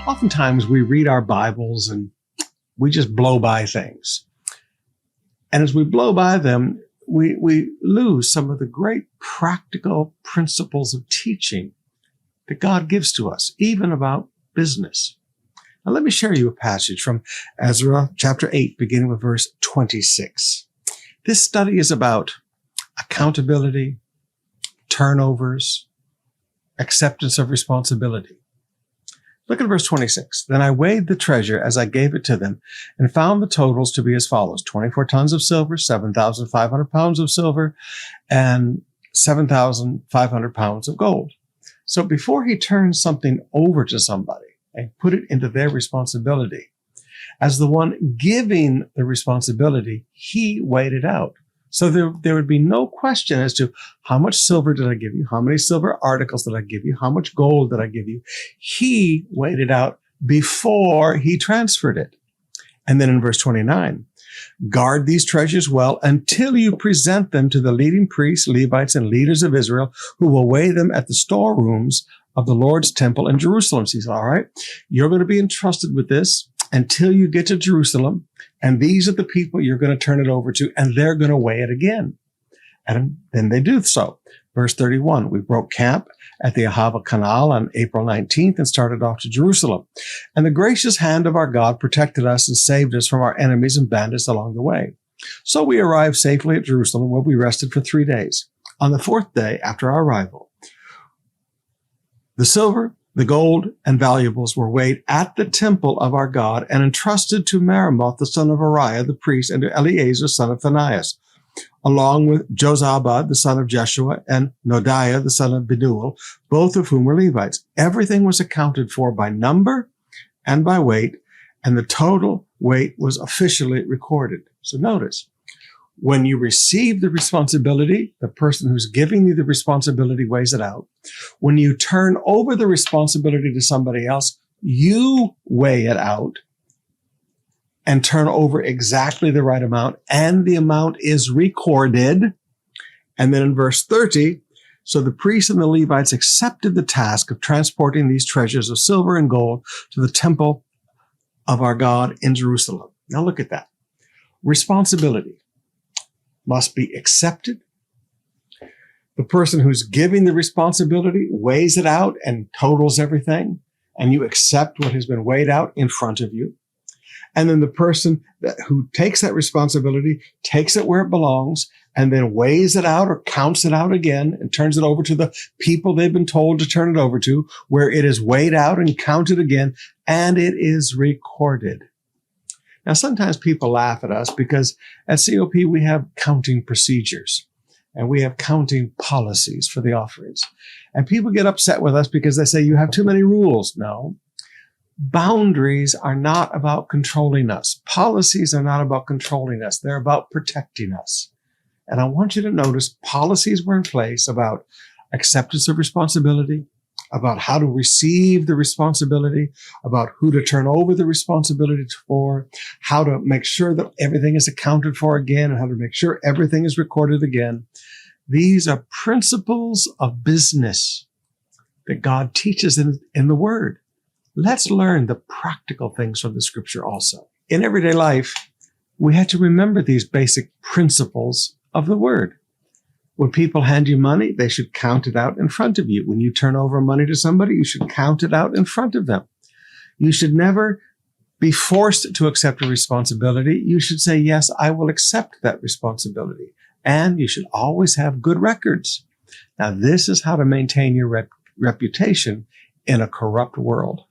Oftentimes we read our Bibles and we just blow by things. And as we blow by them, we lose some of the great practical principles of teaching that God gives to us, even about business. Now, let me share you a passage from Ezra chapter 8, beginning with verse 26. This study is about accountability, turnovers, acceptance of responsibility. Look at verse 26. Then I weighed the treasure as I gave it to them and found the totals to be as follows: 24 tons of silver, 7,500 pounds of silver, and 7,500 pounds of gold. So before he turns something over to somebody and put it into their responsibility, as the one giving the responsibility, he weighed it out. So there would be no question as to how much silver did I give you, how many silver articles did I give you, how much gold did I give you. He weighed it out before he transferred it. And then in verse 29, guard these treasures well until you present them to the leading priests, Levites, and leaders of Israel, who will weigh them at the storerooms of the Lord's temple in Jerusalem. So he said, all right, you're going to be entrusted with this until you get to Jerusalem. And these are the people you're going to turn it over to, and they're going to weigh it again. And then they do so. Verse 31, we broke camp at the Ahava Canal on April 19th and started off to Jerusalem. And the gracious hand of our God protected us and saved us from our enemies and bandits along the way. So we arrived safely at Jerusalem, where we rested for 3 days. On the fourth day after our arrival, the silver, the gold, and valuables were weighed at the temple of our God and entrusted to Meremoth, the son of Uriah, the priest, and to Eleazar, son of Phinehas, along with Jozabad, the son of Jeshua, and Nodiah, the son of Binuel, both of whom were Levites. Everything was accounted for by number and by weight, and the total weight was officially recorded. So notice, when you receive the responsibility, the person who's giving you the responsibility weighs it out. When you turn over the responsibility to somebody else, you weigh it out and turn over exactly the right amount, and the amount is recorded. And then in verse 30, so the priests and the Levites accepted the task of transporting these treasures of silver and gold to the temple of our God in Jerusalem. Now look at that. Responsibility must be accepted. The person who's giving the responsibility weighs it out and totals everything, and you accept what has been weighed out in front of you. And then the person who takes that responsibility takes it where it belongs and then weighs it out or counts it out again and turns it over to the people they've been told to turn it over to, where it is weighed out and counted again, and it is recorded. Now, sometimes people laugh at us because at COP we have counting procedures and we have counting policies for the offerings. And people get upset with us because they say, you have too many rules. No. Boundaries are not about controlling us. Policies are not about controlling us. They're about protecting us. And I want you to notice policies were in place about acceptance of responsibility, about how to receive the responsibility, about who to turn over the responsibility for, how to make sure that everything is accounted for again, and how to make sure everything is recorded again. These are principles of business that God teaches in the Word. Let's learn the practical things from the Scripture also. In everyday life, we have to remember these basic principles of the Word. When people hand you money, they should count it out in front of you. When you turn over money to somebody, you should count it out in front of them. You should never be forced to accept a responsibility. You should say, yes, I will accept that responsibility. And you should always have good records. Now, this is how to maintain your reputation in a corrupt world.